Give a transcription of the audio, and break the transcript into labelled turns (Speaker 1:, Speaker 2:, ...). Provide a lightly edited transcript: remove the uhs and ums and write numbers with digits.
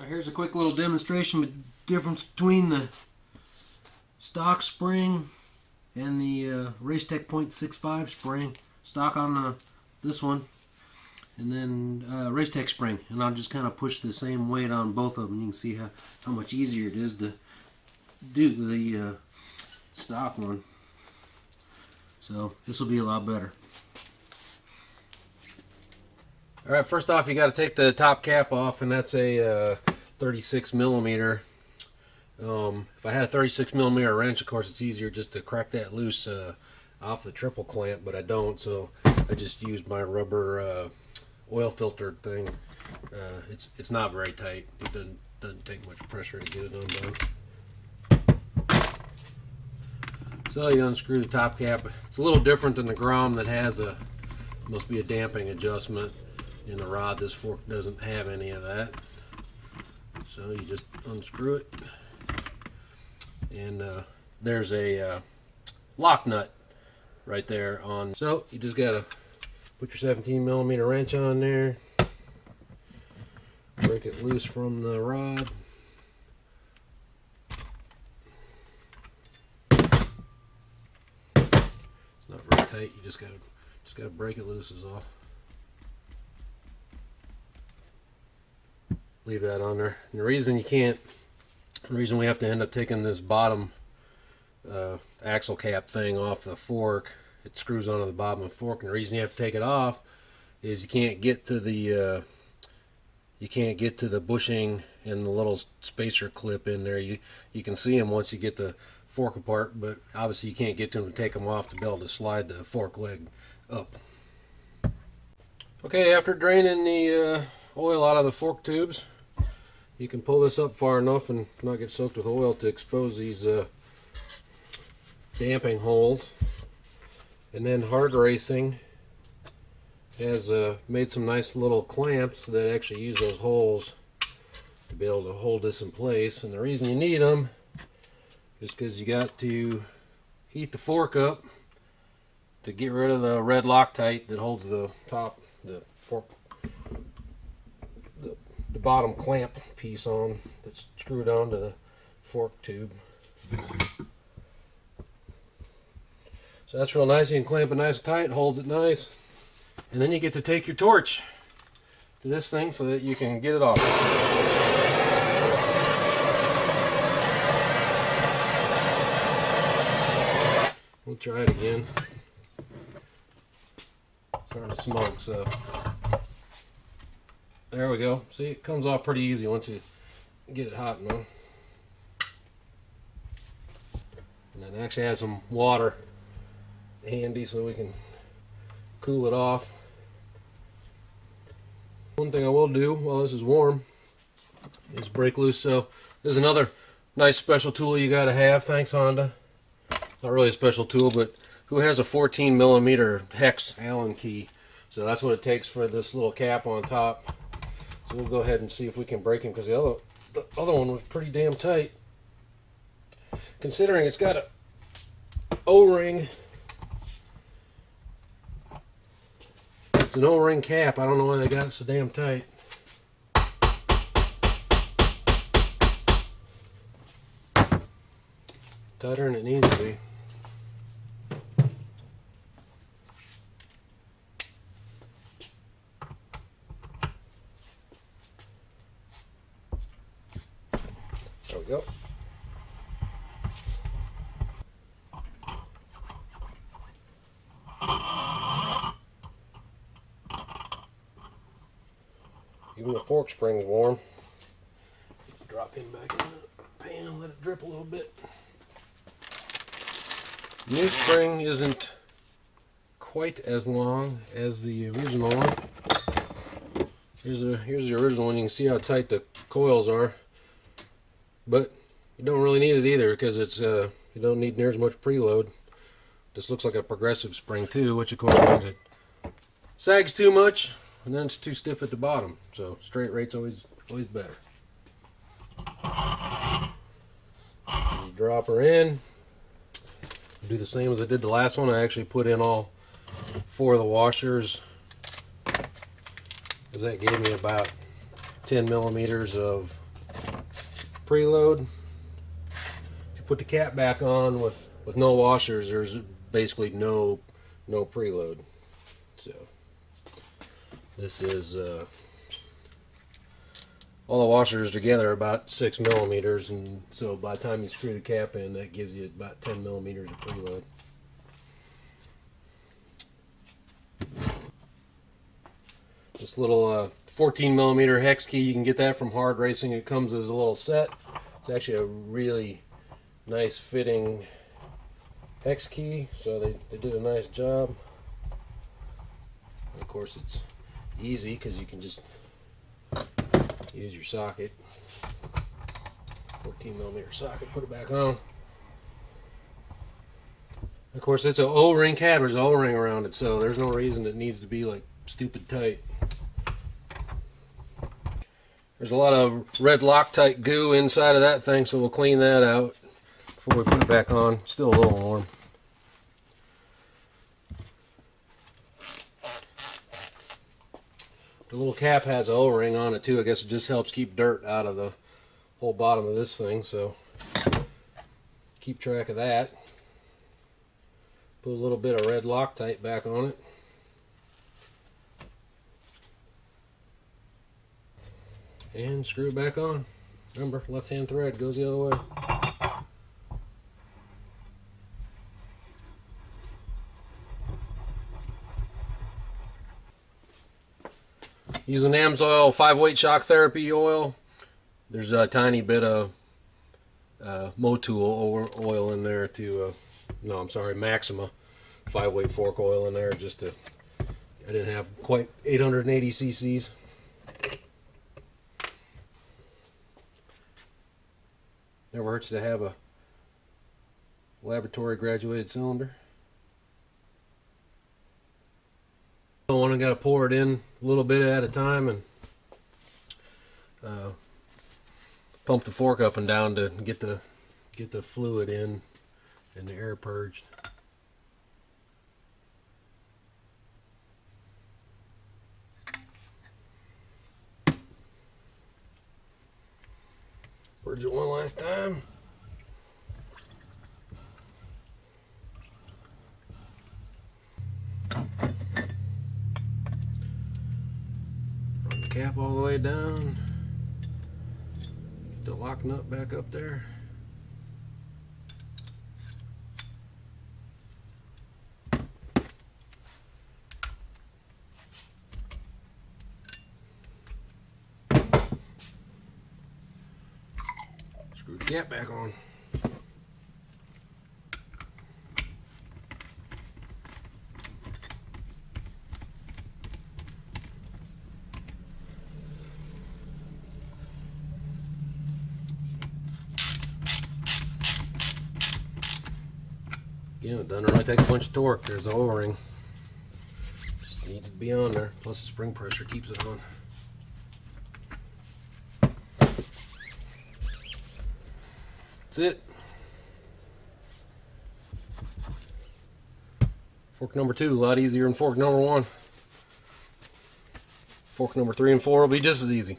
Speaker 1: Here's a quick little demonstration with the difference between the stock spring and the Racetech .65 spring. Stock on this one, and then Racetech spring. And I'll just kind of push the same weight on both of them. You can see how much easier it is to do the stock one. So this will be a lot better. Alright, first off you got to take the top cap off, and that's a 36 millimeter. If I had a 36 millimeter wrench, of course it's easier just to crack that loose off the triple clamp, but I don't, so I just used my rubber oil filter thing. It's not very tight. It doesn't take much pressure to get it undone. So you unscrew the top cap. It's a little different than the Grom that has must be a damping adjustment in the rod. This fork doesn't have any of that. So you just unscrew it, and there's a lock nut right there on. So you just gotta put your 17 millimeter wrench on there, break it loose from the rod. It's not very tight. You just gotta break it loose is all. Leave that on there. And the reason we have to end up taking this bottom axle cap thing off the fork, it screws onto the bottom of the fork, and the reason you have to take it off is you can't get to the bushing and the little spacer clip in there. You can see them once you get the fork apart, but obviously you can't get to them to take them off to be able to slide the fork leg up. Okay, after draining the oil out of the fork tubes, you can pull this up far enough and not get soaked with oil to expose these damping holes. And then Hard Racing has made some nice little clamps that actually use those holes to be able to hold this in place. And the reason you need them is because you got to heat the fork up to get rid of the red Loctite that holds the fork, the bottom clamp piece on, that's screwed onto the fork tube. So that's real nice. You can clamp it nice and tight, holds it nice, and then you get to take your torch to this thing so that you can get it off. We'll try it again. It's starting to smoke, so there we go. See, it comes off pretty easy once you get it hot enough. And then actually has some water handy so we can cool it off. One thing I will do while this is warm is break loose. So this is another nice special tool you gotta have. Thanks, Honda. Not really a special tool, but who has a 14 millimeter hex Allen key? So that's what it takes for this little cap on top. So we'll go ahead and see if we can break him, because the other one was pretty damn tight. Considering it's got a O-ring. It's an O-ring cap. I don't know why they got it so damn tight. Tighter than it needs to be. There we go. Even the fork spring's warm. Drop him back in the pan, let it drip a little bit. The new spring isn't quite as long as the original one. Here's the original one. You can see how tight the coils are. But you don't really need it either, because it's you don't need near as much preload. This looks like a progressive spring too, which of course means it sags too much, and then it's too stiff at the bottom. So straight rate's always better. You drop her in. Do the same as I did the last one. I actually put in all 4 of the washers, because that gave me about 10 millimeters of preload. If you put the cap back on with no washers, there's basically no preload. So this is all the washers together are about 6 millimeters, and so by the time you screw the cap in, that gives you about 10 millimeters of preload. This little 14 millimeter hex key, you can get that from Hard Racing. It comes as a little set. It's actually a really nice fitting hex key, so they did a nice job. And of course, it's easy because you can just use your socket, 14 millimeter socket, put it back on. Of course, it's an O-ring cap. There's an O-ring around it, so there's no reason it needs to be like stupid tight. There's a lot of red Loctite goo inside of that thing, so we'll clean that out before we put it back on. Still a little warm. The little cap has an O-ring on it too. I guess it just helps keep dirt out of the whole bottom of this thing, so keep track of that. Put a little bit of red Loctite back on it. And screw it back on. Remember, left-hand thread goes the other way. Using Amsoil 5-weight shock therapy oil. There's a tiny bit of Motul oil in there to, no, I'm sorry, Maxima 5-weight fork oil in there just to, I didn't have quite 880 cc's. Never hurts to have a laboratory graduated cylinder. I got to pour it in a little bit at a time and pump the fork up and down to get the fluid in and the air purged. Purge it one last time. Run the cap all the way down. Get the lock nut back up there. Screw the cap back on. Again, it doesn't really take a bunch of torque. There's the O-ring. Just needs to be on there. Plus the spring pressure keeps it on. That's it. Fork number 2, a lot easier than fork number 1. Fork number 3 and 4 will be just as easy.